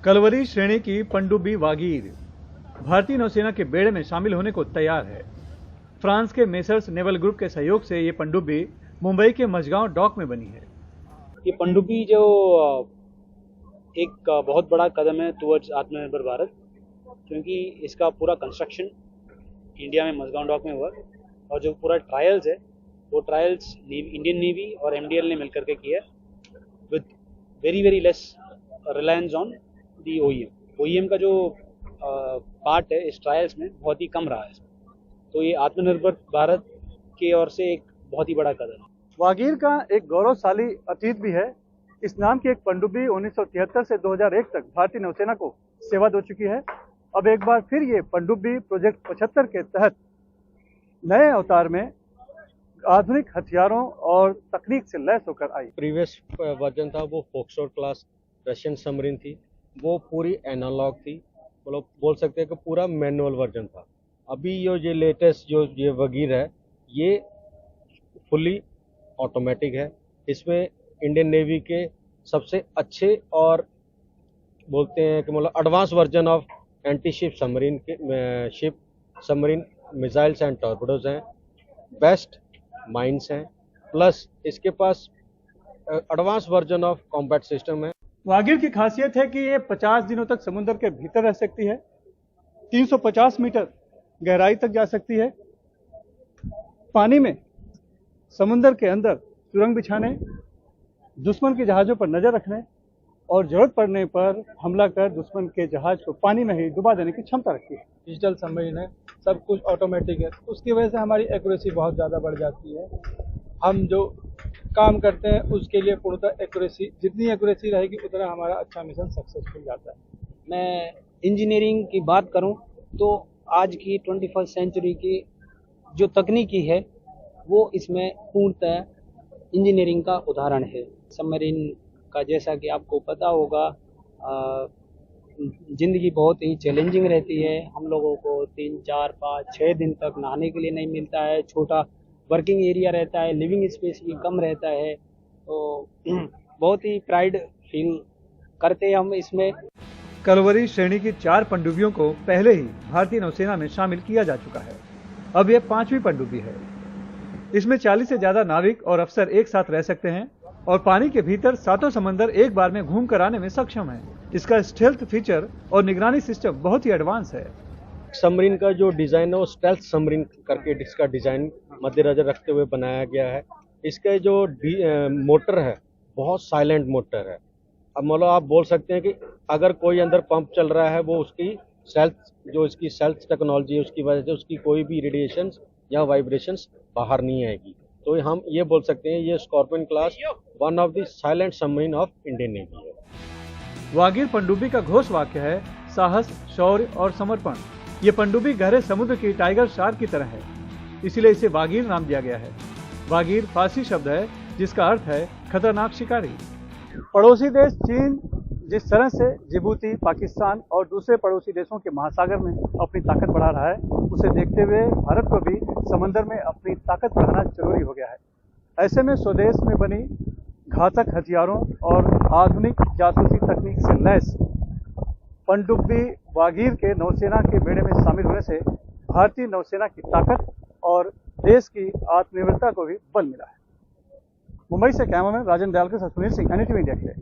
कलवरी श्रेणी की पनडुब्बी वागीर भारतीय नौसेना के बेड़े में शामिल होने को तैयार है। फ्रांस के मेसर्स नेवल ग्रुप के सहयोग से ये पनडुब्बी मुंबई के मझगांव डॉक में बनी है। ये पनडुब्बी जो एक बहुत बड़ा कदम है टुवर्ड्स आत्मनिर्भर भारत, क्योंकि इसका पूरा कंस्ट्रक्शन इंडिया में मझगांव डॉक में हुआ और जो पूरा ट्रायल्स है वो ट्रायल्स इंडियन नेवी और एमडीएल ने मिलकर के किया with very less reliance on the OEM का जो पार्ट है इस ट्रायल्स में बहुत ही कम रहा है इसमें। तो ये आत्मनिर्भर भारत की ओर से एक बहुत ही बड़ा कदम है। वागीर का एक गौरवशाली अतीत भी है। इस नाम की एक पनडुब्बी 1973 से 2001 तक भारतीय नौसेना को सेवा दे चुकी है। अब एक बार फिर ये पनडुब्बी प्रोजेक्ट 75 के तहत नए अवतार में आधुनिक हथियारों और तकनीक से लैस होकर आई। प्रीवियस वर्जन था वो फोक्सट्रोट क्लास रशियन सबमरीन थी, वो पूरी एनालॉग थी, मतलब बोल सकते हैं कि पूरा मैनुअल वर्जन था। अभी ये लेटेस्ट जो ये वागीर है ये फुली ऑटोमेटिक है। इसमें इंडियन नेवी के सबसे अच्छे और बोलते हैं कि मतलब advance version of anti ship submarine missiles and torpedoes हैं, बेस्ट माइंस हैं, प्लस इसके पास advance version of combat system है। वागीर की खासियत है कि ये 50 दिनों तक समुद्र के भीतर रह सकती है, 350 मीटर गहराई तक जा सकती है, पानी में समुद्र के अंदर सुरंग बिछाने, दुश्मन के जहाज़ों पर नजर रखने और जरूरत पड़ने पर हमला कर दुश्मन के जहाज को पानी में ही डुबा देने की क्षमता रखती है। डिजिटल सबमरीन है, सब कुछ ऑटोमेटिक है, उसकी वजह से हमारी एक्यूरेसी बहुत ज़्यादा बढ़ जाती है। हम जो काम करते हैं उसके लिए पूर्णतः एक्यूरेसी, जितनी एक्यूरेसी रहेगी उतना हमारा अच्छा मिशन सक्सेसफुल जाता है। मैं इंजीनियरिंग की बात करूं तो आज की 21st सेंचुरी की जो तकनीकी है वो इसमें पूर्णतः इंजीनियरिंग का उदाहरण है। सबमरीन का जैसा कि आपको पता होगा ज़िंदगी बहुत ही चैलेंजिंग रहती है। हम लोगों को 3, 4, 5, 6 दिन तक नहाने के लिए नहीं मिलता है, छोटा वर्किंग एरिया रहता है, लिविंग स्पेस भी कम रहता है, तो बहुत ही प्राइड फील करते हैं हम इसमें। कलवरी श्रेणी की 4 पनडुब्बियों को पहले ही भारतीय नौसेना में शामिल किया जा चुका है। अब यह 5वीं पनडुब्बी है। इसमें 40 से ज्यादा नाविक और अफसर एक साथ रह सकते हैं और पानी के भीतर सातों समंदर एक बार में घूम कर आने में सक्षम है। इसका स्टेल्थ फीचर और निगरानी सिस्टम बहुत ही एडवांस है। सबमरीन का जो डिज़ाइन है वो स्टेल्थ सबमरीन करके इसका डिज़ाइन मद्देनजर रखते हुए बनाया गया है। इसका जो मोटर है बहुत साइलेंट मोटर है। अब मतलब आप बोल सकते हैं कि अगर कोई अंदर पंप चल रहा है वो उसकी इसकी सेल्फ टेक्नोलॉजी है उसकी वजह से उसकी कोई भी रेडिएशंस या वाइब्रेशंस बाहर नहीं आएगी। तो हम ये बोल सकते हैं ये scorpion class one of the silent submarine of Indian navy है। वागीर पनडुब्बी का घोष वाक्य है साहस, शौर्य और समर्पण। ये पनडुब्बी गहरे समुद्र की टाइगर शार्क की तरह है, इसीलिए इसे वागीर नाम दिया गया है। वागीर फारसी शब्द है जिसका अर्थ है खतरनाक शिकारी। पड़ोसी देश चीन जिस तरह से जिबूती, पाकिस्तान और दूसरे पड़ोसी देशों के महासागर में अपनी ताकत बढ़ा रहा है, उसे देखते हुए भारत को भी समंदर में अपनी ताकत बढ़ाना जरूरी हो गया है। ऐसे में स्वदेश में बनी घातक हथियारों और आधुनिक जासूसी तकनीक से लैस पनडुब्बी वागीर के नौसेना के बेड़े में शामिल होने से भारतीय नौसेना की ताकत और देश की आत्मनिर्भरता को भी बल मिला है। मुंबई से कैमरामैन राजन दयाल के साथ सुनील सिंह, NDTV इंडिया के लिए।